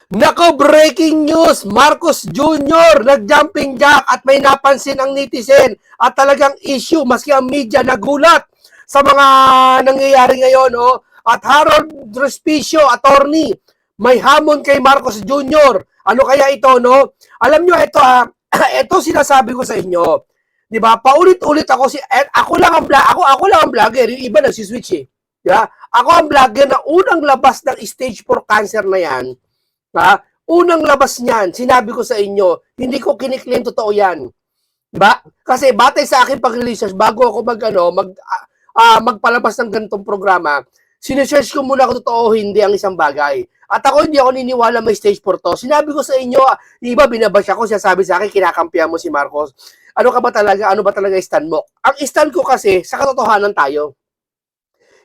Nako, breaking news! Marcos Jr. nag-jumping jack at may napansin ang netizen at talagang issue maski ang media nagulat sa mga nangyayari ngayon. Oh. At Harold Respicio, attorney, may hamon kay Marcos Jr. Ano kaya ito, no? Alam nyo, ito ito sinasabi ko sa inyo. 'Di ba? Paulit-ulit ako lang ang vlogger, yung iba nagsiswitch eh. 'Di ba? Ako ang vlogger na unang labas ng stage 4 cancer na 'yan. Ha? Unang labas niyan, sinabi ko sa inyo, hindi ko kiniklaim totoo 'yan. 'Di ba? Kasi batay sa akin pag-research bago ako magpalabas ng ganitong programa, sinesearch ko muna kung totoo o hindi ang isang bagay. At ako hindi ako niniwala may stage 4 to. Sinabi ko sa inyo, iba binabash ako, siya sabi sa akin, kinakampihan mo si Marcos. Ano ka ba talaga? Ano ba talaga stand mo? Ang stand ko kasi, sa katotohanan tayo.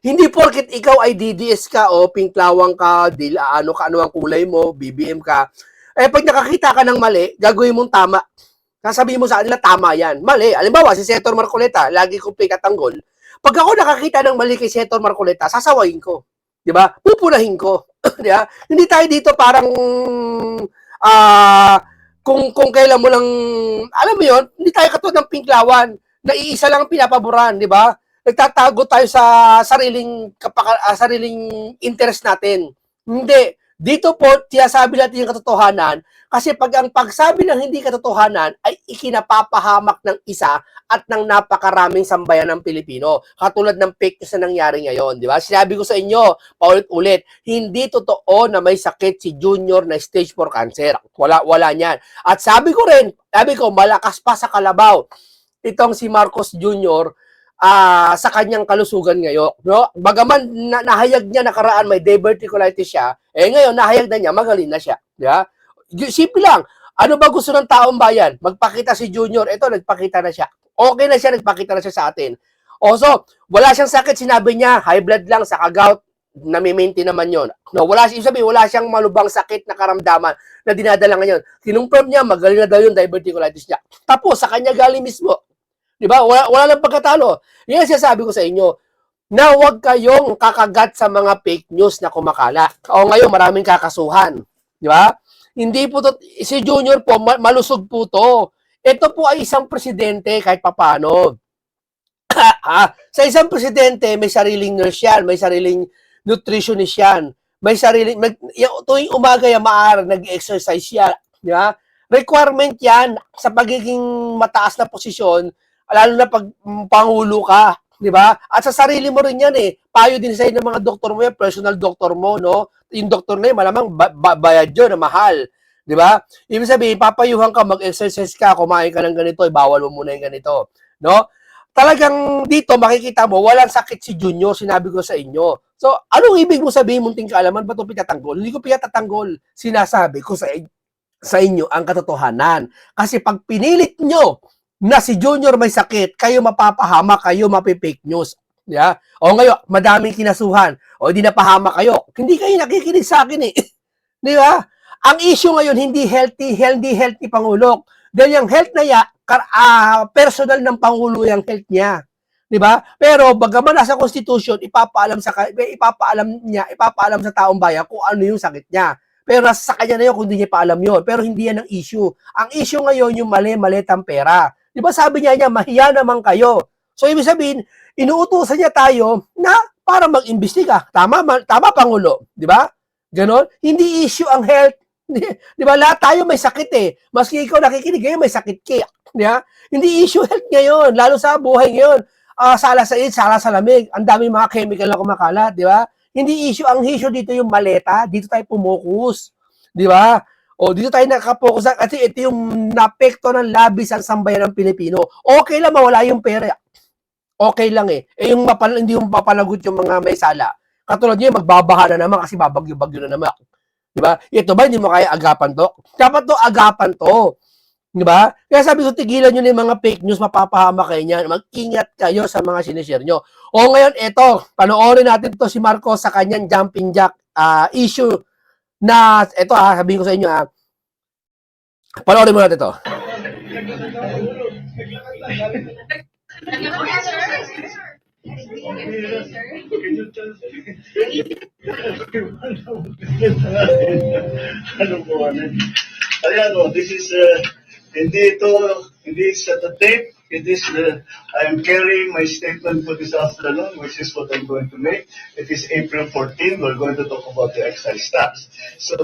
Hindi porket ikaw ay DDS ka o pinklawang ka, ano ang kulay mo, BBM ka. Eh pag nakakita ka ng mali, gagawin mong tama. Sasabihin mo sa kanila, tama yan. Mali. Alimbawa, si Senator Marcoleta, lagi kong pikatanggol. Pag ako nakakita ng mali kay Senator Marcoleta, sasawayin ko. Di ba? Pupunahin ko. Di ba? Hindi tayo dito parang kung kailan mo lang, alam mo yon, hindi tayo katulad ng pinklawan na iisa lang ang pinapaboran, di ba? Nagtatago tayo sa sariling interest natin. Hindi. Dito po, sinasabi natin yung katotohanan kasi pag ang pagsabi ng hindi katotohanan ay ikinapapahamak ng isa at ng napakaraming sambayan ng Pilipino. Katulad ng fake news na nangyari ngayon, di ba? Sinabi ko sa inyo, paulit-ulit, hindi totoo na may sakit si Junior na stage 4 cancer. Wala niyan. At sabi ko, malakas pa sa kalabaw itong si Marcos Jr. Sa kanyang kalusugan ngayon. No? Bagaman nahayag niya nakaraan may diverticulitis siya, ngayon nahayag na niya, magaling na siya. Yeah? Simple lang. Ano ba gusto ng taong bayan? Magpakita si Junior. Ito, nagpakita na siya. Okay na siya, nagpakita na siya sa atin. So, wala siyang sakit, sinabi niya, high blood lang, sa gout, nami-maintain naman yon. No, wala siyang malubang sakit na karamdaman na dinadala ngayon. Kinumprove niya, magaling na daw yung diverticulitis niya. Tapos, sa kanya galing mismo. Di ba? Wala lang pagkatalo. Yan sinasabi ko sa inyo, na huwag kayong kakagat sa mga fake news na kumakala. O ngayon, maraming kakasuhan. Di ba? Hindi po to, si Junior po, malusog po to. Ito po ay isang presidente kahit papano. Sa isang presidente, may sariling nurse yan, may sariling nutritionist yan, may sariling, tuwing umaga yan, maaari nag-exercise yan. Di ba? Requirement yan sa pagiging mataas na posisyon, lalo na pag pangulo ka, di ba? At sa sarili mo rin yan eh. Payo din sa'yo ng mga doktor mo yan, personal doktor mo, no? Yung doktor na yun, malamang bayad yun na mahal. Di ba? Ibig sabihin, papayuhan ka, mag-exercise ka, kumain ka ng ganito, bawal mo muna yung ganito. No? Talagang dito, makikita mo, walang sakit si Junior, sinabi ko sa inyo. So, anong ibig mo sabihin munting kaalaman? Ba't ito pitatanggol? Hindi ko pitatanggol. Sinasabi ko sa inyo ang katotohanan. Kasi pag pinilit nyo na si Junior may sakit, kayo mapapahama, kayo mapipake news. Yeah? O ngayon, madaming kinasuhan. O hindi napahamak kayo. Hindi kayo nakikinig sa akin eh. Di ba? Ang issue ngayon, hindi healthy Pangulo. Dahil yung health na personal ng Pangulo yung health niya. Di ba? Pero bagaman nasa Constitution, ipapaalam sa taong bayan kung ano yung sakit niya. Pero sa kanya na yun kung hindi niya paalam yun. Pero hindi yan ang issue. Ang issue ngayon, yung mali-mali ang pera. Di ba sabi niya, mahiya naman kayo. So, ibig sabihin, inuutusan niya tayo na para mag-imbestiga. Tama, Pangulo. Di ba? Ganon. Hindi issue ang health. Di ba? Lahat tayo may sakit eh. Maski ikaw nakikinig ngayon, may sakit ka. Di ba? Hindi issue health ngayon. Lalo sa buhay ngayon. Sala sa init, sala sa lamig. Ang daming mga chemical na kumakalat. Di ba? Hindi issue. Ang issue dito yung maleta. Dito tayo pumukus. Di ba? O, dito tayo nakapokus kasi ito yung napekto ng labis ang sambayan ng Pilipino. Okay lang mawala yung pera. Okay lang eh. Hindi yung mapalagot yung mga may sala. Katulad niyo, magbabaha na naman kasi babagyo-bagyo na naman. Di ba? Ito ba, hindi mo kaya agapan to? Dapat to, agapan to. Di ba? Kaya sabi ko, tigilan nyo na yung mga fake news, mapapahama kayo niyan. Mag-ingat kayo sa mga sinishare nyo. O ngayon, ito, panoorin natin to si Marcos sa kanyang jumping jack issue na, ito sabihin ko sa inyo panoorin mo natin ito. Can you tell ano po, ano? Ayan o, this is, hindi ito, hindi sa the tape, it is, I am carrying my statement for this afternoon, which is what I'm going to make. It is April 14, we're going to talk about the excise tax. So,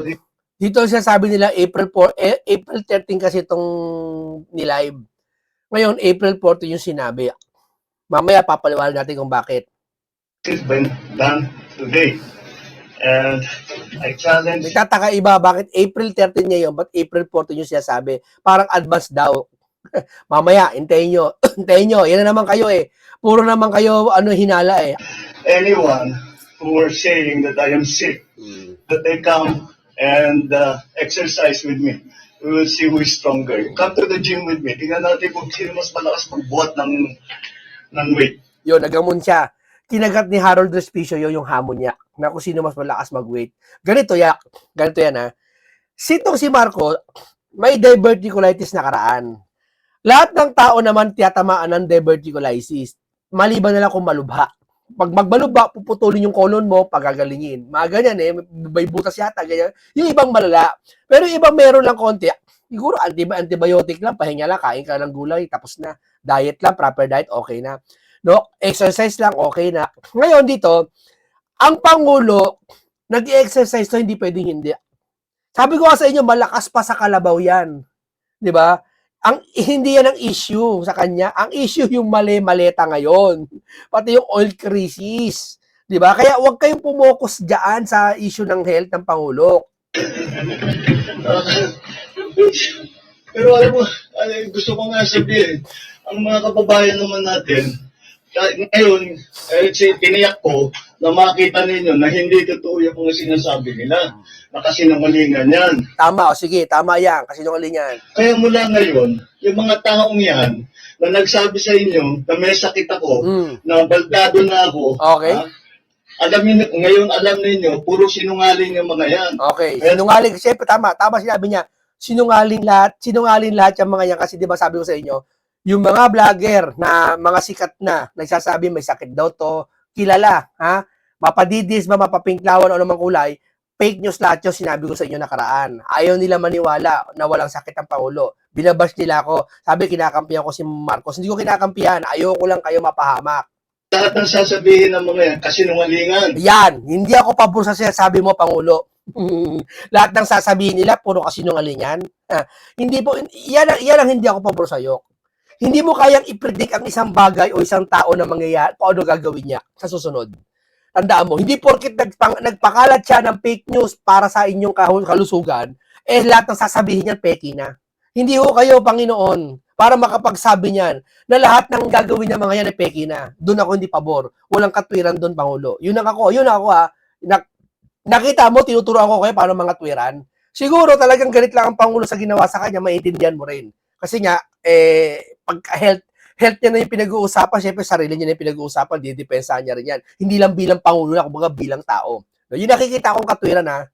Dito siya sabi nila April 4, April 13 kasi itong ni-live. Ngayon, April 14 yung sinabi. Mamaya papaliwanag natin kung bakit. this has been done today. And I challenge... Nagtataka iba, bakit April 13 niya yun, but April 14 yung sinasabi. Parang advance daw. Mamaya, hintayin nyo. Hintayin nyo, yan na naman kayo eh. Puro naman kayo hinala eh. Anyone who are saying that I am sick, that they come and exercise with me. We will see who is stronger. Come to the gym with me. Tingnan natin kung sino mas malakas magbuhat ng weight. Yun, nagamon siya. Kinagat ni Harold Respicio yung hamon niya na kung sino mas malakas mag-weight. Ganito yan ha. Sitong si Marco, may diverticulitis na karaan. Lahat ng tao naman tiyatamaan ng diverticulitis. Maliban na lang kung malubha. Pag magmalubha, puputulin yung colon mo, pagagalingin. Mga ganyan eh, may butas yata, ganyan. Yung ibang malala. Pero yung ibang meron lang konti, siguro antibiotic lang, pahinga lang, kain ka ng gulay, tapos na. Diet lang, proper diet, okay na. No? Exercise lang, okay na. Ngayon dito, ang Pangulo, nag-exercise to, hindi pwedeng hindi. Sabi ko sa inyo, malakas pa sa kalabaw yan. Di ba? Hindi yan ang issue sa kanya. Ang issue yung mali-maleta ngayon. Pati yung oil crisis. Di ba? Kaya huwag kayong pumokus dyan sa issue ng health ng Pangulo. Pero alam mo, gusto ko nga sabihin, ang mga kababayan naman natin, ngayon, tiniyak ko na makita ninyo na hindi totoo yung mga sinasabi nila. Na kasinungalingan yan. Tama, o sige, tama yan, kasinungalingan. Kaya mula ngayon, yung mga taong yan na nagsabi sa inyo na may sakit ako, na baldado na ako, okay. Alam ninyo, puro sinungaling yung mga yan. Okay, sinungaling, siyempre tama sinabi niya, sinungaling lahat yung mga yan kasi di ba sabi ko sa inyo, yung mga vlogger na mga sikat na nagsasabi may sakit daw to, kilala, ha? Mapadidis ba, mapapinklawan o namang kulay, fake news lahat yung sinabi ko sa inyo nakaraan. Ayaw nila maniwala na walang sakit ang Pangulo. Binabash nila ako. Sabi, kinakampihan ko si Marcos. Hindi ko kinakampihan. Ayoko lang kayo mapahamak. Lahat ng sasabihin ng mga yan, kasinungalingan. Yan. Hindi ako pabor sa sinasabi mo, Pangulo. Lahat ng sasabihin nila, puro kasinungalingan. Hindi po, yan ang hindi ako pabor sa'yo. Hindi mo kayang i-predict ang isang bagay o isang tao na mangyayari, paano gagawin niya sa susunod. Tandaan mo, hindi porket nagpakalat siya ng fake news para sa inyong kalusugan, lahat ng sasabihin niyan, peki na. Hindi ho kayo, Panginoon, para makapagsabi niyan na lahat ng gagawin ng mga yan ay peki na. Doon ako hindi pabor. Walang katwiran doon, Pangulo. Yun ako ha. Nakita mo, tinuturuan ko kayo paano mga twiran. Siguro talagang galit lang ang Pangulo sa ginawa sa kanya, maiintindihan mo rin. Kasi nga, pag health niya na yung pinag-uusapan, syempre sarili niya na yung pinag-uusapan, didepensahan niya rin yan. Hindi lang bilang Pangulo na, kumbaga bilang tao. Yun nakikita akong katwiran ha.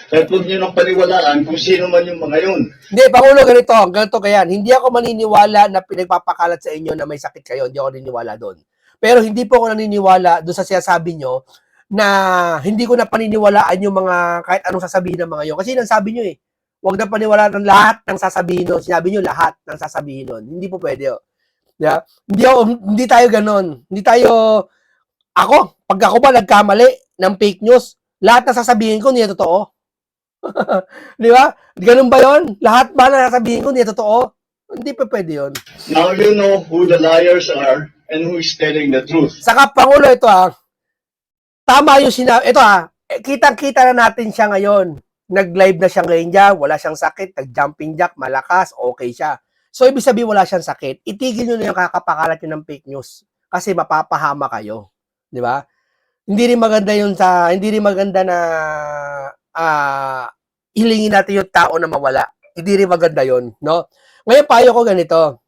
Kaya huwag niyo nang paniwalaan kung sino man yung mga yun. Hindi, Pangulo, ganito kayan. Hindi ako maniniwala na pinagpapakalat sa inyo na may sakit kayo. Hindi ako naniniwala doon. Pero hindi po ako naniniwala doon sa sinasabi nyo na hindi ko na paniniwalaan yung mga kahit anong sasabihin ng mga yun. Kasi sabi nyo huwag na paniwalaan ng lahat ng sasabihin nun. Sinabi nyo lahat ng sasabihin nun. Hindi po pwede. Yeah? Hindi tayo ganon. Pag ako ba nagkamali ng fake news, lahat na sasabihin ko, hindi na totoo. Di ba? Ganun ba yon? Lahat ba na sasabihin ko, hindi na totoo? Hindi pa pwede yun. Now you know who the liars are and who is telling the truth. Saka, Pangulo, ito tama yung sinabi. Ito kitang-kita na natin siya ngayon. Nag-live na siya ngayon dyan, wala siyang sakit, nag-jumping jack, malakas, okay siya. So, ibig sabihin wala siyang sakit. Itigil nyo na yung kakapakalat nyo ng fake news. Kasi mapapahama kayo. Di ba? Hindi rin maganda na hilingin natin yung tao na mawala. Hindi rin maganda yun. No? Ngayon, payo ko ganito.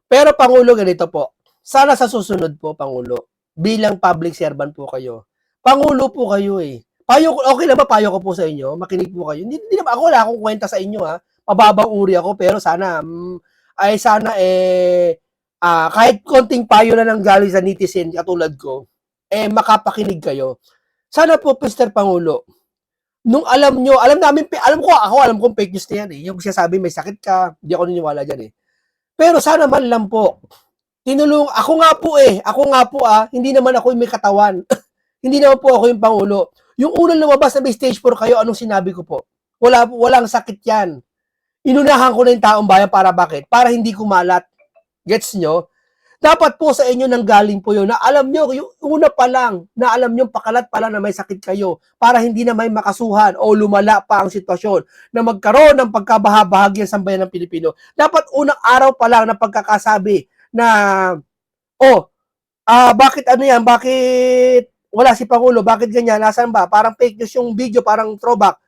Pero, Pangulo, ganito po. Sana sa susunod po, Pangulo, bilang public servant po kayo. Pangulo po kayo okay lang ba payo ko po sa inyo? Makinig po kayo. Hindi naman ako wala akong kwenta sa inyo ha. Mababang uri ako pero sana kahit konting payo na ng galing sa netizen katulad ko, makapakinig kayo. Sana po, Mr. Pangulo, nung alam nyo, alam kong fake news na yan eh. Yung sinasabi may sakit ka, hindi ako niniwala dyan eh. Pero sana man lang po, ako nga po hindi naman ako yung may katawan. Hindi naman po ako yung Pangulo. Yung unang lumabas na may stage 4 kayo, anong sinabi ko po? Walang sakit yan. Inunahan ko na yung taong bayan para bakit? Para hindi kumalat. Gets nyo? Dapat po sa inyo nang galing po yun na alam nyo, yung una pa lang, na alam nyo pakalat pa lang na may sakit kayo para hindi na may makasuhan o lumala pa ang sitwasyon na magkaroon ng pagkabahabahagi sa bayan ng Pilipino. Dapat unang araw pa lang na pagkakasabi na, bakit ano yan, bakit wala si Pangulo, bakit ganyan, nasaan ba? Parang fake news yung video, parang throwback.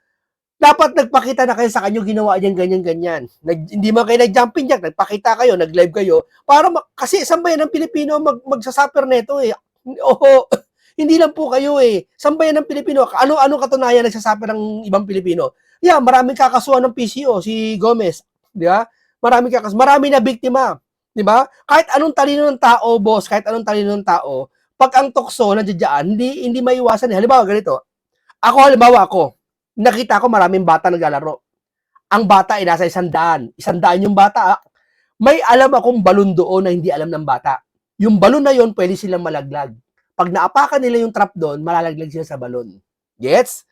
Dapat nagpakita na kayo sa kanyo ginawa yan, ganyan. Hindi man kayo nag-jumping jack, nagpakita kayo, nag-live kayo, para kasi sambayan ng Pilipino magsasuffer neto eh. Oo, hindi lang po kayo eh. Sambayan ng Pilipino, ano katunayan nagsasuffer ng ibang Pilipino? Yeah, maraming kakasuhan ng PCO, si Gomez, di ba? Marami na biktima, di ba? Kahit anong talino ng tao, boss, pag ang tukso nandiyan, hindi maiwasan eh. Halimbawa, ganito. Ako, nakita ko maraming bata naglalaro. Ang bata ay nasa 100. 100 yung bata. May alam akong balon doon na hindi alam ng bata. Yung balon na yon pwede silang malaglag. Pag naapakan nila yung trap doon, malalaglag sila sa balon. Gets?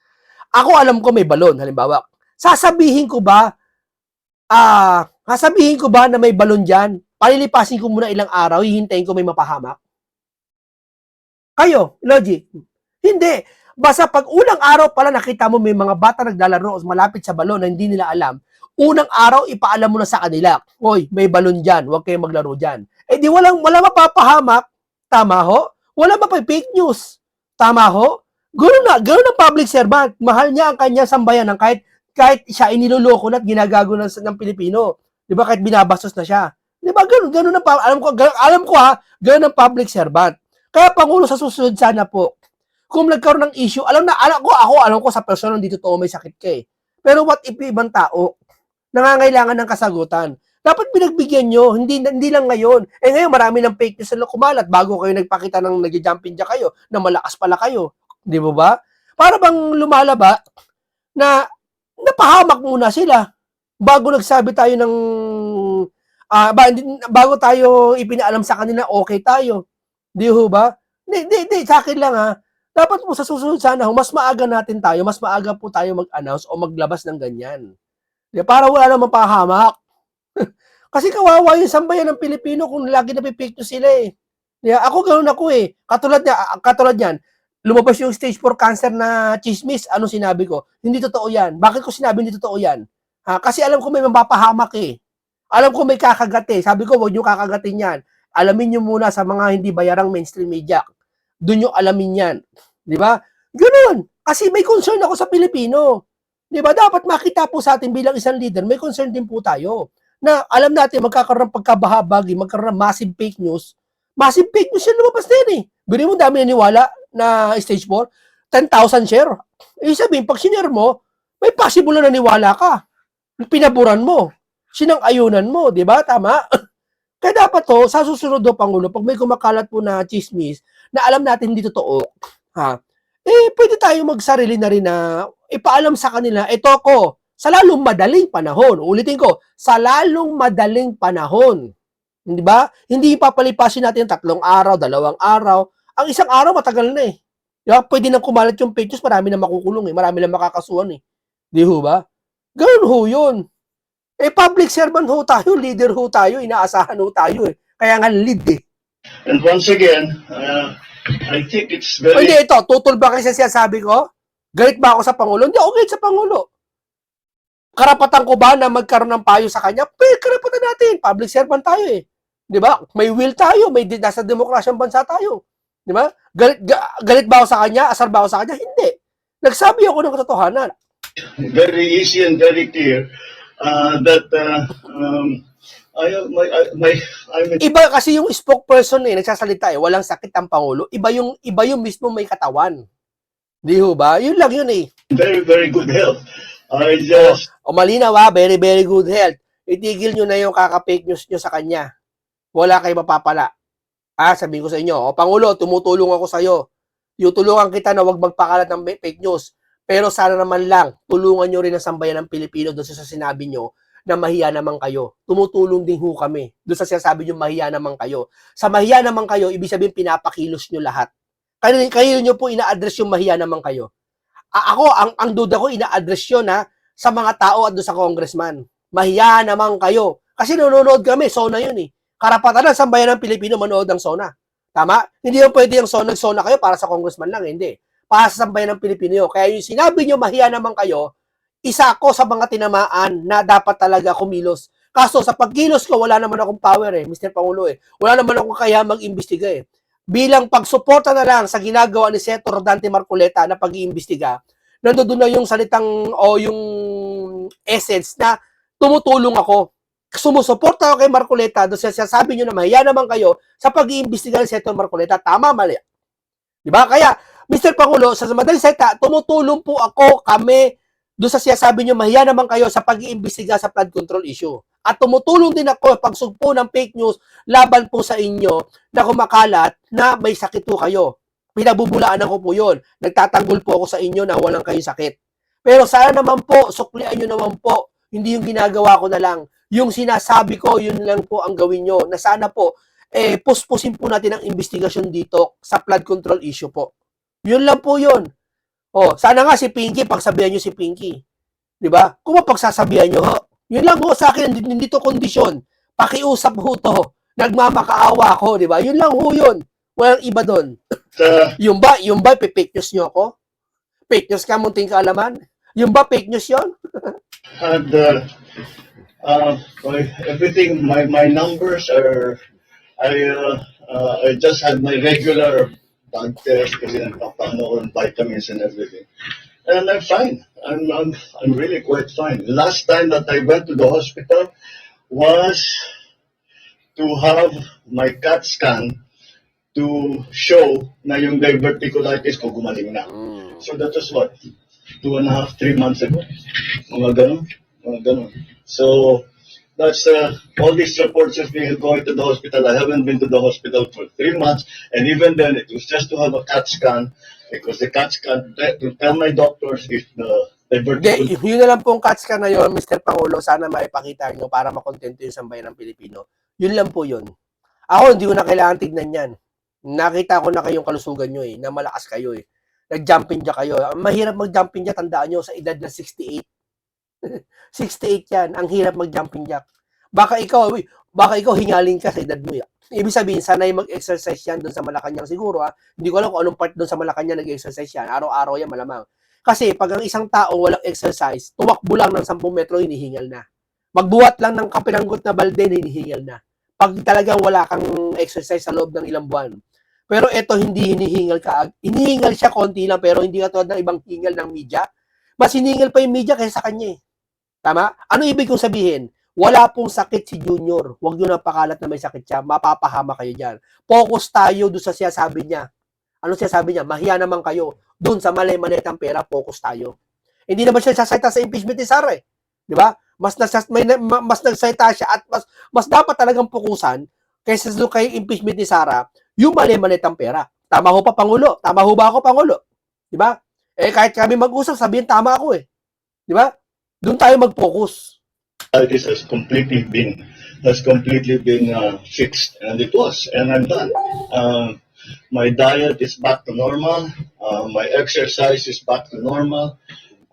Ako alam ko may balon, halimbawa. Sasabihin ko ba na may balon dyan? Palilipasin ko muna ilang araw, hihintayin ko may mapahamak? Kayo, logic. Hindi. Basta pag unang araw pala nakita mo may mga bata naglalaro malapit sa balon na hindi nila alam, unang araw ipaalam mo na sa kanila, "Hoy, may balon diyan, huwag kayong maglaro diyan." Eh di wala mapapahamak, tama ho? Wala fake news. Tama ho? Ganoon ang public servant. Mahal niya ang kanya sambayanan kahit siya iniloloko na at ginagago ng Pilipino. 'Di ba? Kahit binabastos na siya. 'Di ba? Ganoon ang alam ko ganoon ang public servant. Kaya Pangulo sa susunod sana po, kung nagkaroon ng issue, alam ko sa personal hindi totoo may sakit ka eh. Pero what if ibang tao nangangailangan ng kasagutan? Dapat binagbigyan nyo, hindi lang ngayon. Eh ngayon marami ng fake news na kumalat bago kayo nagpakita ng nag-jumping jack kayo, na malakas pala kayo. Di ba ba? Para bang lumalaba na napahamak muna sila bago nagsabi tayo ng bago tayo ipinaalam sa kanila okay tayo. Di ho ba? Di, sa akin lang dapat po sa susunod sana, mas maaga po tayo mag-announce o maglabas ng ganyan. Di, para wala namang pahamak. Kasi kawawa yung sambayan ng Pilipino kung lagi napipikto sila eh. Di, ako ganoon ako eh. Katulad yan, lumabas yung stage 4 cancer na chismis, ano sinabi ko? Hindi totoo yan. Bakit ko sinabi hindi totoo yan? Kasi alam ko may mapapahamak eh. Alam ko may kakagat eh. Sabi ko, huwag nyo kakagatin yan. Alamin nyo muna sa mga hindi bayarang mainstream media. Doon nyo alamin yan. Di ba? Ganoon. Kasi may concern ako sa Pilipino. Di ba? Dapat makita po sa atin bilang isang leader, may concern din po tayo. Na alam natin, magkakaroon ng pagkabahabagi, magkaroon ng massive fake news. Massive fake news yan lumabas na yan eh. Bili mo dami naniwala na stage 4, 10,000 share. Sabihin, pag sinare mo, may possible na naniwala ka. Pinaburan mo. Sinang-ayunan mo. Di ba? Tama? Kaya dapat sa susunod Pangulo, pag may kumakalat po na chismis, na alam natin hindi totoo, pwede tayo magsarili na rin na ipaalam sa kanila, sa lalong madaling panahon, ulitin ko, sa lalong madaling panahon, di ba? Hindi papalipasin natin 3 araw, 2 araw, ang 1 araw matagal na eh. Di ba? Pwede nang kumalat yung fake news, marami na makukulong eh, marami na makakasuhan eh. Di ho ba? Ganun ho yun. Public servant ho tayo, leader ho tayo, inaasahan ho tayo eh. Kaya nga lead eh. And once again, I think it's very... Hindi, ito, tutol ba kasi sinasabi ko? Galit ba ako sa Pangulo? Hindi ako galit sa Pangulo. Karapatan ko ba na magkaroon ng payo sa kanya? Karapatan natin. Public servant tayo eh. Di ba? May will tayo. Nasa demokrasyang bansa tayo. Di ba? Galit ba ako sa kanya? Asar ba ako sa kanya? Hindi. Nagsabi ako ng katotohanan. Very easy and very clear that iba kasi yung spokesperson nagsasalita eh, walang sakit ang Pangulo. Iba yung mismo may katawan. Di ho ba? Yun lang yun eh. Very, very good health. I just... malinaw very, very good health. Itigil nyo na yung kaka-fake news nyo sa kanya. wala kayong mapapala. Sabihin ko sa inyo, Pangulo, tumutulong ako sa iyo. Tutulungan kita na wag magpakalat ng fake news. Pero sana naman lang, tulungan nyo rin ang sambayan ng Pilipino doon sa sinabi nyo na mahiya naman kayo. Tumutulong din ho kami doon sa sinasabi nyo mahiya naman kayo. Sa mahiya naman kayo, ibig sabihin pinapakilos nyo lahat. Kayo nyo po ina-address yung mahiya naman kayo. Ako, ang duda ko, ina-address yun sa mga tao at doon sa congressman. Mahiya naman kayo. Kasi nanonood kami, SONA yun eh. Karapatan ng sambayan ng Pilipino manood ng SONA. Tama? Hindi yung pwede yung SONA kayo para sa congressman lang, hindi. Para sa sambayan ng Pilipino. Kaya yung sinabi nyo, mahiya naman kayo, isa ako sa mga tinamaan na dapat talaga kumilos. Kaso sa pagkilos ko, wala naman akong power Mr. Pangulo Wala naman akong kaya mag-imbestiga Bilang pagsuporta na lang sa ginagawa ni Senator Dante Marcoleta na pag-iimbestiga, nandoon na yung salitang o yung essence na tumutulong ako. Sumusuporta ako kay Marcoleta doon sa sabi nyo na mahiya naman kayo sa pag-iimbestiga ni Senator Marcoleta. Tama, mali. Diba? Kaya, Mr. Pangulo, sa madaling salita, tumutulong po kami doon sa sinasabi nyo, mahiya naman kayo sa pag-iimbestiga sa flood control issue. At tumutulong din ako pagsugpo ng fake news laban po sa inyo na kumakalat na may sakit po kayo. Pinabubulaan ako po yun. Nagtatanggol po ako sa inyo na walang kayong sakit. Pero sana naman po, suklian nyo naman po, hindi yung ginagawa ko na lang. Yung sinasabi ko, yun lang po ang gawin nyo. Na sana po, puspusin po natin ang investigasyon dito sa flood control issue po. Yun lang po yun. Sana nga si Pinky, pagsabihan nyo si Pinky. Diba? Kung mapagsasabihan nyo, yun lang po sa akin, hindi to kondisyon. Pakiusap ho to. Nagmamakaawa ako, diba? Yun lang ho yun. Walang iba doon. Yung ba, fake news nyo ako? Fake news ka, munting kaalaman? Yung ba, fake news yun? And everything, my numbers are, I just had my regular blood test kasi nagpapano ko ng vitamins and everything. And I'm fine. I'm really quite fine. Last time that I went to the hospital was to have my CAT scan to show na yung diverticulitis ko gumaling na. So that was what? 2.5, 3 months ago. Mga ganun. So that's all these reports of me going to the hospital. I haven't been to the hospital for 3 months, and even then it was just to have a CAT scan because the CAT scan to tell my doctors if the diverticulitis. Yun na lang pong CAT scan na yun, Mr. Pangulo, sana maipakita nyo para makontento yung sambayan ng Pilipino. Yun lang po yun. Ako, hindi ko na kailangan tignan yan. Nakita ko na kayong kalusugan nyo na malakas kayo Nag-jumping jack kayo. Mahirap mag-jumping jack, tandaan nyo, sa edad na 68. 68 yan. Ang hirap mag-jumping jack. Baka ikaw hingaling ka sa edad mo Ibig sabihin, sanay mag-exercise yan doon sa Malacanang siguro Hindi ko alam kung anong part doon sa Malacanang nag-exercise yan. Araw-araw yan malamang. Kasi pag ang isang tao walang exercise, tumakbo lang ng 10 metro, hinihingal na. Magbuhat lang ng kapinanggot na balde, hinihingal na. Pag talagang wala kang exercise sa loob ng ilang buwan. Pero ito hindi hinihingal ka. Hinihingal siya konti lang pero hindi katulad ng ibang hingal ng media. Mas hinihingal pa yung media kaysa sa kanya Tama? Ano ibig kong sabihin? Wala pong sakit si Junior. Huwag nyo nang pakalat na may sakit siya. Mapapahama kayo dyan. Focus tayo doon sa sinasabi niya. Ano sinasabi niya? Mahiya naman kayo. Doon sa mali-malitang pera, focus tayo. Hindi naman siya sasaita sa impeachment ni Sara Di ba? Mas nagsaita siya at mas dapat talagang pukusan kaysa doon kay impeachment ni Sara yung mali-malitang pera. Tama ho pa, Pangulo? Tama ho ba ako, Pangulo? Di ba? Kahit kami mag-usap, sabihin tama ako Di ba? Doon tayo mag-focus. This has completely been fixed, and it was, and I'm done. My diet is back to normal. My exercise is back to normal.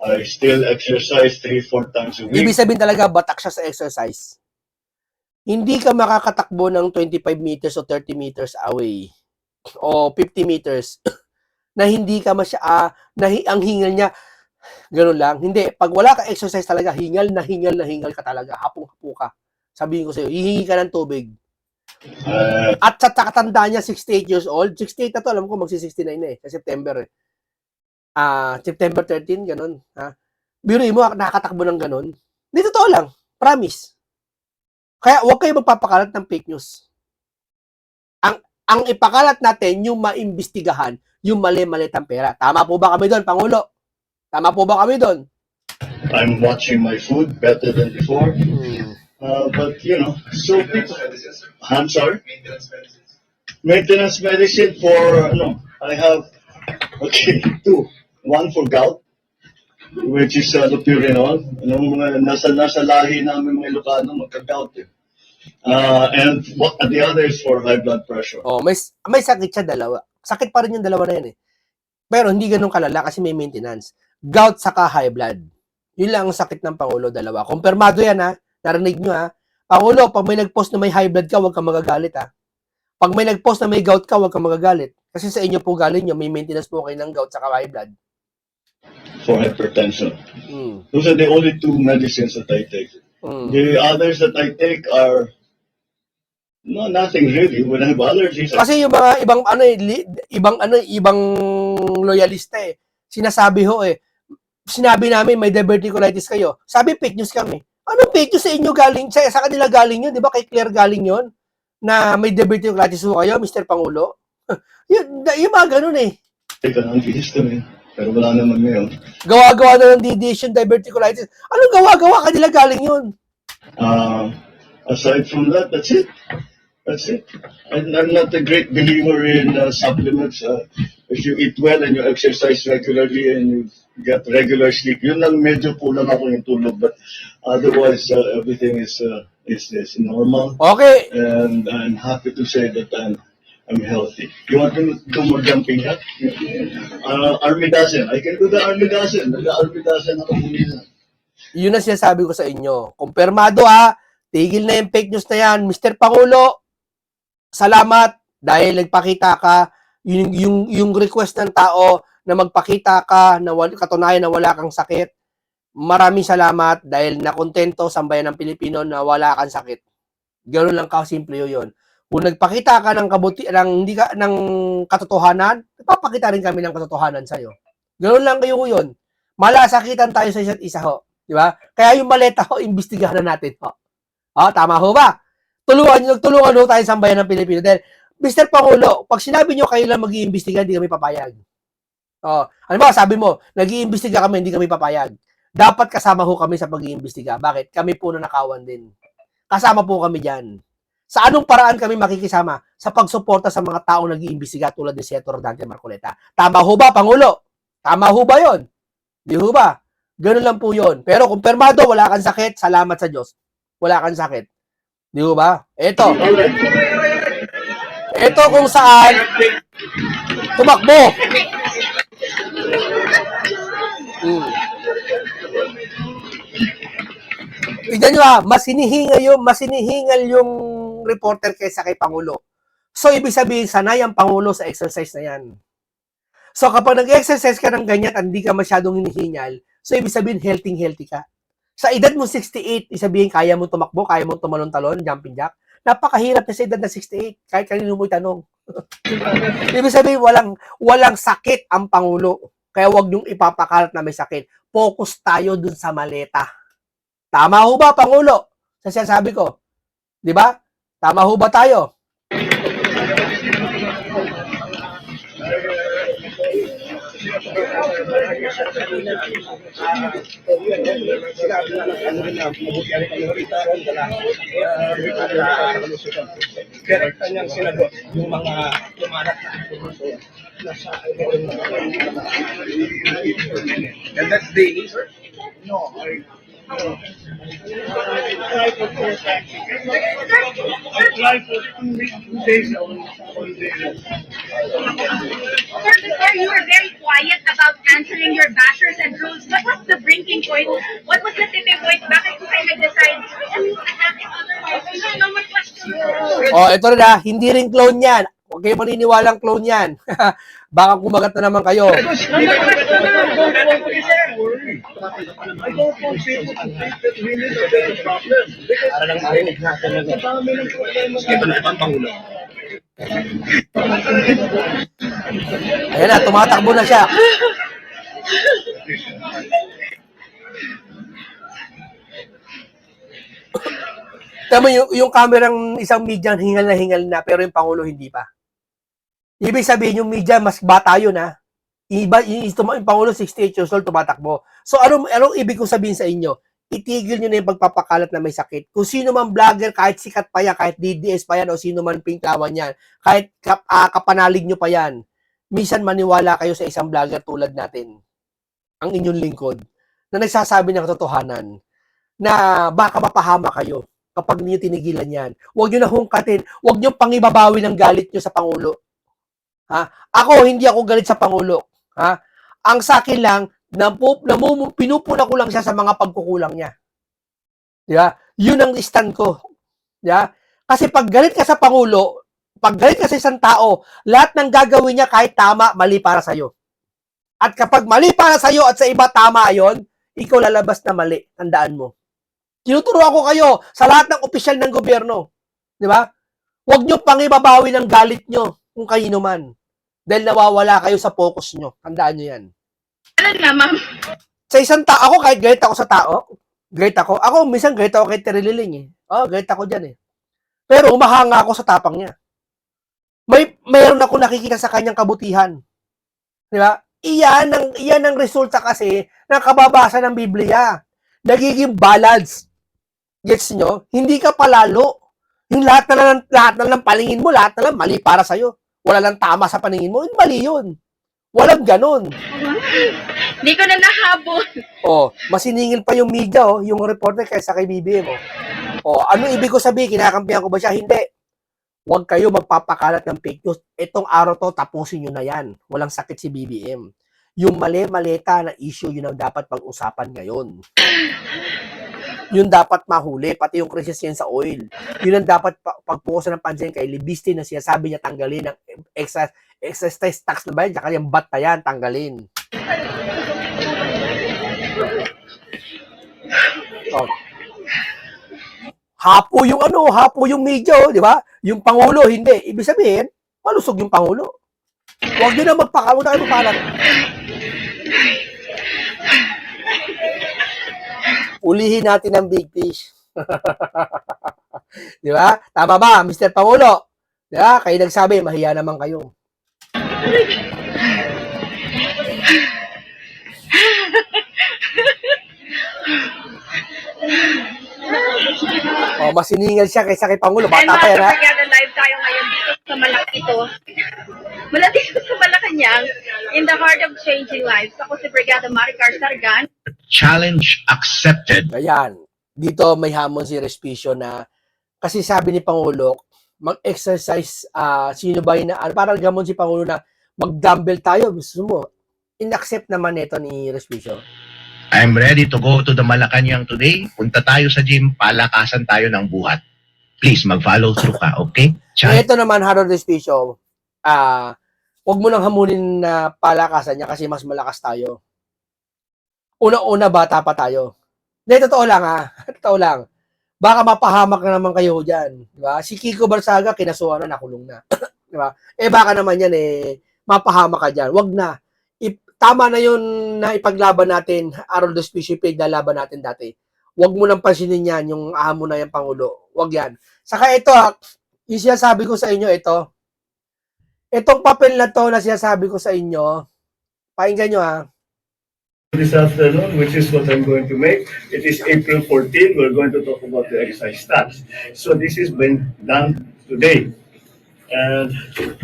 I still exercise 3-4 times a week. Ibig sabihin talaga, batak siya sa exercise. Hindi ka makakatakbo ng 25 meters o 30 meters away o 50 meters na hindi ka ang hingal niya ganun lang. Hindi, pag wala ka exercise talaga, hingal ka talaga, hapong-hapo ka. Sabihin ko sa iyo, hihingi ka ng tubig. At sa katanda niya, 68 years old, 68 na to, alam ko magsi-69 na sa September September 13, ganun. Biruin mo, nakakatakbo ng ganun. Hindi, totoo lang. Promise. Kaya huwag kayo magpapakalat ng fake news. Ang ipakalat natin, yung maimbestigahan, yung mali-malitang pera. Tama po ba kami doon, Pangulo? Tama po ba kami doon? I'm watching my food better than before. But you know, so people. I'm sorry. Maintenance medicine for no. I have okay two. One for gout, which is allopurinol. Nung nasa lahi namin mga Ilocano, magka-gout eh. And what the other is for high blood pressure. Oh, may sakit siya dalawa. Sakit pa rin yung dalawa na yun eh. Pero hindi ganun kalala kasi may maintenance. Gout saka high blood. Yun lang ang sakit ng Pangulo, dalawa. Kumpirmado yan ha. Narinig nyo ha. Pangulo, pag may nag-post na may high blood ka, huwag kang magagalit ha. Pag may nag-post na may gout ka, huwag kang magagalit. Kasi sa inyo po galing nyo, may maintenance po kayo ng gout saka high blood. For hypertension. Mm. Those are the only two medicines that I take. Mm. The others that I take are no nothing really. When I have allergies, Kasi yung mga ibang loyalista eh. Sinasabi ho eh. Sinabi namin may diverticulitis kayo. Sabi fake news kami. Anong fake news sa inyo galing? Sa kanila galing yun, di ba? Kay Claire galing yun na may diverticulitis ho kayo, Mr. Pangulo. yung mga ganun eh. take an antihistamine. Pero wala naman ngayon. Gawa-gawa na ng DDH yung diverticulitis. Anong gawa-gawa? Kanila galing yun. Aside from that, that's it. That's it. I'm not a great believer in supplements. If you eat well and you exercise regularly and you get regular sleep, yun lang medyo kulang ako yung tulog. But otherwise, everything is normal. Okay. And I'm happy to say that I'm healthy. You want to do more jumping jack? Army dozen. I can do the army dozen. Nag-army dozen ako muna. Yun ang sinasabi ko sa inyo. Kumpirmado ha. Tigil na yung fake news na yan. Mr. Pangulo, salamat dahil nagpakita ka. Yung request ng tao na magpakita ka na katunayan na wala kang sakit. Maraming salamat dahil nakontento sa bayan ng Pilipino na wala kang sakit. Ganoon lang ka-simple yun. Kung nagpakita ka ng ng katotohanan, nagpapakita rin kami ng katotohanan sa iyo. Ganoon lang kayo yun. Malasakitan tayo sa isa't isa ho, di ba? Kaya yung maleta ho, imbestigahan na natin ho. Tama ho ba? Tulungan ho tayo sa bayan ng Pilipino. Dahil, Mr. Pangulo, pag sinabi nyo kayo lang mag-iimbestiga, hindi kami papayag. Ano ba, sabi mo, nag-iimbestiga kami, hindi kami papayag. Dapat kasama ho kami sa pag-iimbestiga. Bakit? Kami po nanakawan din. Kasama po kami dyan. Sa anong paraan kami makikisama? Sa pagsuporta sa mga taong nag-iimbestiga tulad ni Senator Dante Marcoleta. Tama ho ba, Pangulo? Tama ho ba yun? Di ho ba? Ganun lang po yun. Pero kung permado, wala kang sakit, salamat sa Diyos. Wala kang sakit. Di ho ba? Ito kung saan tumakbo. Tignan nyo ha, mas hinihingal yung reporter kaysa kay Pangulo. So, ibig sabihin, sanay ang Pangulo sa exercise na yan. So, kapag nag-exercise ka ng ganyan at hindi ka masyadong hinihingal, so, ibig sabihin, healthy ka. Sa edad mo 68, isabihin, kaya mo tumakbo, kaya mo tumalon-talon, jumping jack. Napakahirap na sa edad na 68, kahit kanino mo itanong. Ibig sabihin, walang sakit ang Pangulo. Kaya wag niyong ipapakalat na may sakit. Focus tayo dun sa maleta. Tama ho ba, Pangulo? Sa sinasabi ko. Di ba? Tama ho ba tayo? Direkta niyang sinagot yung mga tumalat na information nasa and that's daily, sir? No, I tried for 4 times. I tried for 2 days on daily. Sir, before you were very quiet about answering your bashers and rules. What was the breaking point? What was the tipping point? Bakit po kayo nag-decide? No more questions. Ito rin ha, hindi rin clone yan. Huwag kayo maniniwalang clone yan. Baka kumagat na naman kayo. I don't want people to think that we need to get a problem. Para lang marinig natin ang dami ng problema. Sige ba na ibang Pangulo? Ayan na, tumatakbo na siya. Tama yung kamerang isang media hingal na pero yung Pangulo hindi pa. Ibig sabihin yung media mas bata yun ha. Yung Pangulo 68 years old tumatakbo. So anong ibig kong sabihin sa inyo? itigil nyo na yung pagpapakalat na may sakit. Kung sino man vlogger, kahit sikat pa yan, kahit DDS pa yan, o sino man pinklawan yan, kahit kapanalig nyo pa yan, minsan maniwala kayo sa isang vlogger tulad natin, ang inyong lingkod, na nagsasabi ng katotohanan, na baka mapahama kayo kapag niyo tinigilan yan. Huwag nyo na hungkatin, huwag nyo pangibabawi ng galit nyo sa Pangulo. Ha? Ako, hindi ako galit sa Pangulo. Ha? Ang sa akin lang, pinupuna ko lang siya sa mga pagkukulang niya. Diba? Yun ang stand ko. Diba? Kasi pag galit ka sa Pangulo, pag galit ka sa isang tao, lahat ng gagawin niya kahit tama, mali para sa'yo. At kapag mali para sa'yo at sa iba tama yon, ikaw lalabas na mali. Tandaan mo. Tinuturuan ko kayo sa lahat ng opisyal ng gobyerno. Di ba? Huwag nyo pangibabawi ng galit nyo kung kayo man. Dahil nawawala kayo sa focus nyo. Tandaan nyo yan. Ano nga, ma'am? Sa isang tao, ako kahit galit ako sa tao, galit ako. Ako, minsan galit ako kay Terililing eh. Galit ako dyan eh. Pero umahanga ako sa tapang niya. Mayroon ako nakikita sa kanyang kabutihan. Di ba? Iyan ang resulta kasi ng kababasa ng Biblia. Nagiging balance. Gets nyo? Hindi ka palalo. Yung lahat na lang palingin mo, lahat na lang mali para sa'yo. Wala lang tama sa paningin mo, mali yun. Walang ganun. Hindi ko na nahabol. Masiningil pa yung media, yung reporter kaysa kay BBM. Ano ibig ko sabihin? Kinakampihan ko ba siya? Hindi. Huwag kayo magpapakalat ng fake news. Itong araw to, tapusin nyo na yan. Walang sakit si BBM. Yung mali-maleta na issue, yun ang dapat pag-usapan ngayon. Yun dapat mahuli, pati yung krisis yan sa oil. Yun ang dapat pagpukusan ng pansin kay Libiste na sinasabi niya tanggalin ng excise tax na ba yan? Tsaka yung VAT na yan, tanggalin. Hapo yung media, di ba? Yung Pangulo, hindi. Ibig sabihin, malusog yung Pangulo. Huwag nyo na magpakalat. Ulihin natin ang big fish. Di ba? Tama ba, Mr. Pangulo? Di ba? Kayo nagsabi, mahiya naman kayo. Masiningal siya kaysa kay Pangulo. Bata pa yan, ha? Live tayo ngayon dito sa Malakito. Mula dito sa Malacanang, in the heart of changing lives. Ako si Brigada Maricar Sargan. Challenge accepted. Ayan. Dito may hamon si Respicio na kasi sabi ni Pangulo, mag-exercise, sino ba yun parang gamon si Pangulo na mag-dumbbell tayo. Gusto mo, in-accept naman ito ni Respicio. I'm ready to go to the Malacanang today. Punta tayo sa gym, palakasan tayo ng buhat. Please, mag-follow through ka, okay? Ito naman, Harold Respicio, huwag mo nang hamunin na palakasan niya kasi mas malakas tayo. Una-una, bata pa tayo. Hindi, totoo lang Totoo lang. Baka mapahamak na naman kayo dyan. Diba? Si Kiko Barsaga, kinasuhan na, nakulong na. Diba? Baka naman yan, mapahamak ka dyan. Wag na. Tama na yun na ipaglaban natin, Harold Respicio, ipaglalaban natin dati. Wag mo nang pansinin yan, yung ahamo na yung Pangulo. Wag yan. Saka ito, yung sinasabi ko sa inyo, itong papel na to na sinasabi ko sa inyo, pakinggan nyo This afternoon, which is what I'm going to make. It is April 14. We're going to talk about the excise tax. So this has been done today. And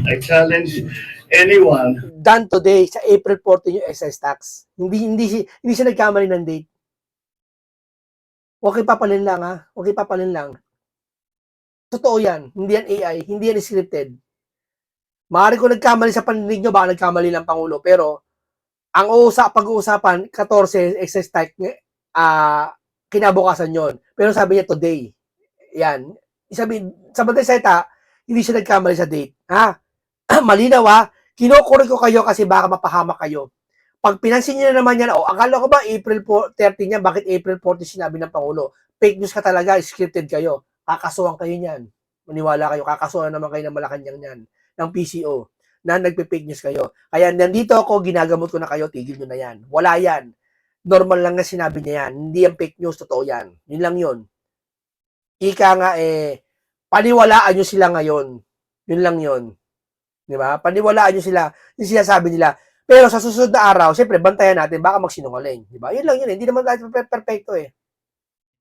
I challenge anyone. Done today, sa April 14 yung excise tax. Hindi siya nagkamali ng date. Okay, papalin lang Okay, papalin lang. Totoo yan. Hindi yan AI. Hindi yan scripted. Maaari ko nagkamali sa paninig nyo, baka nagkamali lang Pangulo. Pero, ang pag-uusapan, 14, excess type, kinabukasan yon. Pero sabi niya today. Yan. Sabi, sa Bantay Seta, hindi siya nagkamali sa date. Malinaw Kinukurik ko kayo kasi baka mapahamak kayo. Pag pinansin niyo na naman yan, akala ko ba April 30 niya, bakit April 40 sinabi ng Pangulo? Fake news ka talaga, scripted kayo. Kakasuhan kayo niyan. Maniwala kayo, kakasuhan naman kayo ng Malacanang niyan, ng PCO, na nagpe-fake news kayo. Kaya nandito ako, ginagamot ko na kayo, tigil nyo na yan. Wala yan. Normal lang na sinabi niya yan. Hindi yan fake news, totoo yan. Yun lang yun. Ika nga paniwalaan nyo sila ngayon. Yun lang yun. Di ba? Paniwalaan nyo sila, yung sinasabi nila. Pero sa susunod na araw, siyempre, bantayan natin, baka magsinungaling. Di ba? Yun lang yun. Hindi naman tayo perfecto .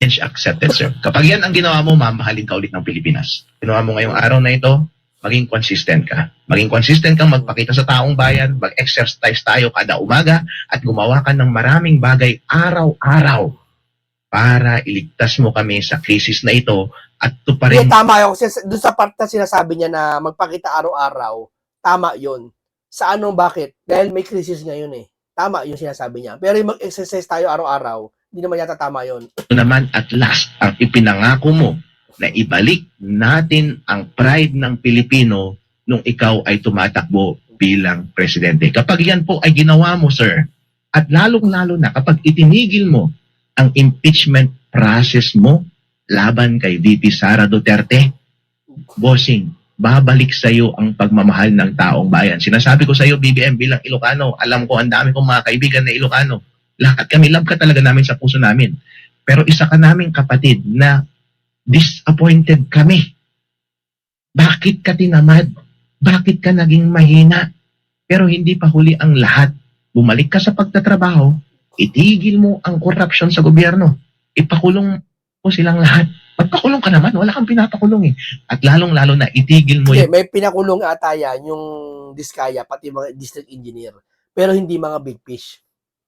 Challenge accepted, sir. Kapag yan ang ginawa mo, mamahalin ka ulit ng Pilipinas. Ginawa mo ngayong araw na ito, maging consistent ka. Maging consistent kang magpakita sa taong bayan, mag-exercise tayo kada umaga, at gumawa ka ng maraming bagay araw-araw para iligtas mo kami sa krisis na ito at tuparin Hindi, tama yun. Kasi doon sa part na sinasabi niya na magpakita araw-araw, tama yun. Sa anong bakit? Dahil may crisis ngayon eh. Tama yung sinasabi niya. Pero yung mag-exercise tayo araw-araw, hindi naman yata tama yun. naman at last ang ipinangako mo na ibalik natin ang pride ng Pilipino nung ikaw ay tumatakbo bilang presidente. Kapag yan po ay ginawa mo, sir, at lalong-lalo na kapag itinigil mo ang impeachment process mo laban kay VP Sara Duterte, bossing, babalik sa iyo ang pagmamahal ng taong bayan. Sinasabi ko sa iyo, BBM, bilang Ilocano, alam ko ang dami kong mga kaibigan na Ilocano. Lahat kami, love ka talaga namin sa puso namin. Pero isa ka naming kapatid na disappointed kami. Bakit ka tinamad? Bakit ka naging mahina? Pero hindi pa huli ang lahat. Bumalik ka sa pagtatrabaho, itigil mo ang korupsyon sa gobyerno. Ipakulong mo silang lahat. Pagpakulong ka naman, wala kang pinapakulong eh. At lalong-lalo na itigil mo Hindi, may pinakulong ata yan, yung Diskaya, pati mga district engineer. Pero hindi mga big fish.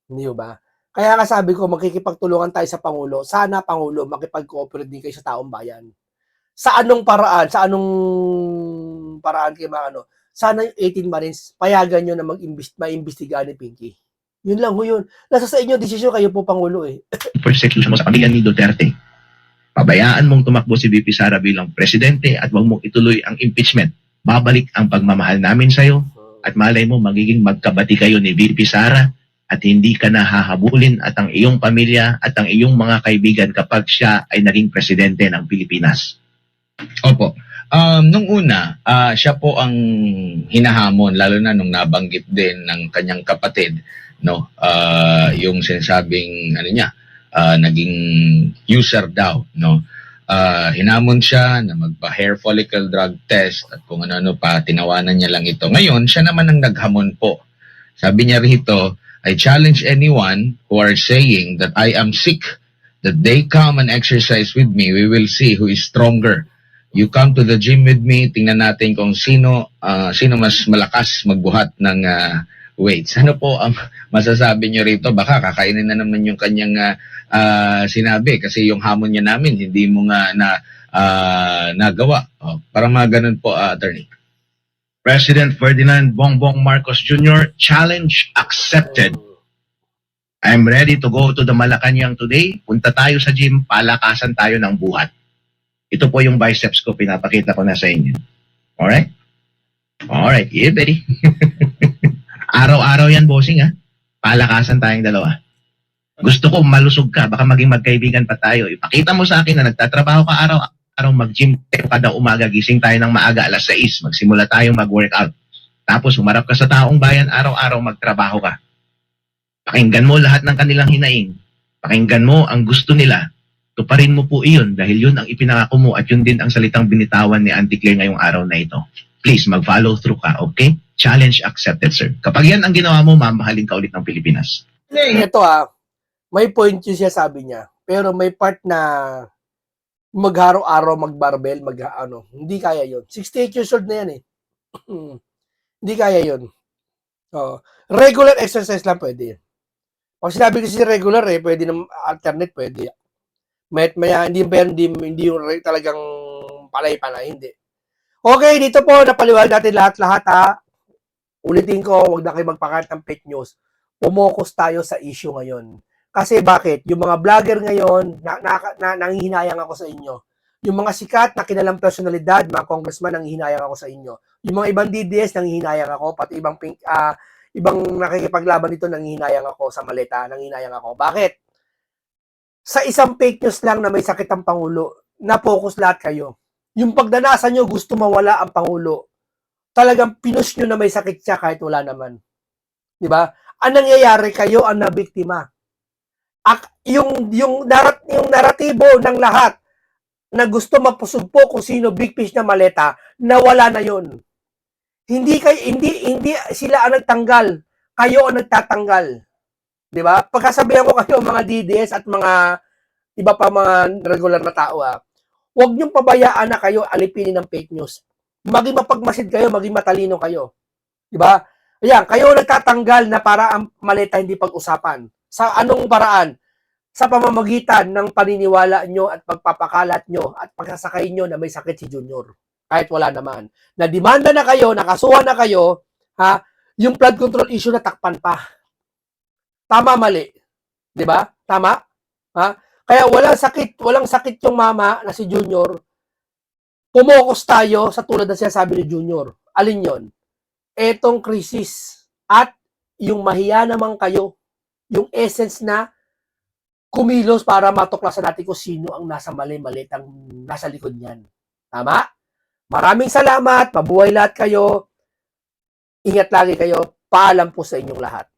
Hindi ba? Kaya nga sabi ko, makikipagtulungan tayo sa Pangulo. Sana, Pangulo, makipag-cooperate din kayo sa taong bayan. Sa anong paraan? Sa anong paraan kayo mga ano? Sana yung 18 Marines, payagan nyo na maimbestiga ni Pinky. Yun lang ho yun. Nasa sa inyo, desisyon kayo po, Pangulo eh. persecution mo sa pamilya ni Duterte. Pabayaan mong tumakbo si VP Sara bilang presidente at huwag mong ituloy ang impeachment. Babalik ang pagmamahal namin sa iyo at malay mo magiging magkabati kayo ni VP Sara at hindi ka na hahabulin at ang iyong pamilya at ang iyong mga kaibigan kapag siya ay naging presidente ng Pilipinas. Opo. Nung una, siya po ang hinahamon, lalo na nung nabanggit din ng kanyang kapatid, no? Yung sinasabing, naging user daw, no? Hinamon siya na magpa-hair follicle drug test at kung ano-ano pa, tinawanan niya lang ito. Ngayon, siya naman ang naghamon po. Sabi niya rito, I challenge anyone who are saying that I am sick, that they come and exercise with me. We will see who is stronger. You come to the gym with me, tingnan natin kung sino mas malakas magbuhat ng weights. Ano po ang masasabi niyo rito? Baka kakainin na naman yung kanyang sinabi kasi yung hamon niya namin hindi mo nga nagawa. Para mga ganun po, attorney. President Ferdinand Bongbong Marcos Jr., challenge accepted. I'm ready to go to the Malacanang today. Punta tayo sa gym, palakasan tayo ng buhat. Ito po yung biceps ko, pinapakita ko na sa inyo. Alright? Alright, yeah, buddy. Araw-araw yan, bossing, ha? Palakasan tayong dalawa. Gusto ko malusog ka, baka maging magkaibigan pa tayo. Ipakita mo sa akin na nagtatrabaho ka araw-araw, mag-gym tayo kada umaga, gising tayo ng maaga, alas 6, magsimula tayong mag-workout. Tapos humarap ka sa taong bayan, araw-araw magtrabaho ka. Pakinggan mo lahat ng kanilang hinaing. Pakinggan mo ang gusto nila. Tuparin mo po iyon dahil yun ang ipinangako mo at yun din ang salitang binitawan ni Auntie Claire ngayong araw na ito. Please, mag-follow through ka, okay? Challenge accepted, sir. Kapag yan ang ginawa mo, mamahalin ka ulit ng Pilipinas. Ito may point yung siya sabi niya. Pero may part na magharaw-araw, magbarbell, hindi kaya yun. 68 years old na yan eh. Hindi kaya yun. Regular exercise lang pwede. Pag sinabi kasi regular pwede ng alternate, pwede. Maya, hindi yung talagang palay-palay, hindi. Okay, dito po, napaliwag natin lahat-lahat ha. Ulitin ko, huwag na kayo magpakalat ng fake news. Pumokus tayo sa issue ngayon. Kasi bakit? Yung mga vlogger ngayon, nanghihinayang ako sa inyo. Yung mga sikat na kilalang personalidad, mga congressman, nanghihinayang ako sa inyo. Yung mga ibang DDS, nanghihinayang ako. Pati ibang nakikipaglaban dito, nanghihinayang ako sa maleta, nanghihinayang ako. Bakit? Sa isang fake news lang na may sakit ang Pangulo, na-focus lahat kayo. Yung pagdanasan nyo, gusto mawala ang Pangulo. Talagang pinush nyo na may sakit siya kahit wala naman. Di ba? Ang nangyayari, kayo ang nabiktima. Yung naratibo ng lahat na gusto mapusugpo kung sino big fish na maleta, nawala na yon. Hindi sila ang nagtanggal, kayo ang nagtatanggal. 'Di ba? Pagkasabihan ko kayo mga DDS at mga iba pa mga regular na tao, huwag niyong pabayaan na kayo alipinin ng fake news. Maging mapagmasid kayo, maging matalino kayo. Di ba? Ayan, kayo nagtatanggal na para ang maleta hindi pag-usapan. Sa anong paraan? Sa pamamagitan ng paniniwala nyo at pagpapakalat nyo at pagsasakay nyo na may sakit si Junior. Kahit wala naman. Nadimanda na kayo, nakasuhan na kayo, yung flood control issue na takpan pa. Tama, mali. Di ba? Tama? Kaya walang sakit yung mama na si Junior. Pumokus tayo sa tulad na sinasabi ni Junior. Alin yon? Etong krisis at yung mahiya naman kayo, yung essence na kumilos para matuklasan natin kung sino ang nasa mali-mali ang nasa likod niyan. Tama? Maraming salamat. Mabuhay lahat kayo. Ingat lagi kayo. Paalam po sa inyong lahat.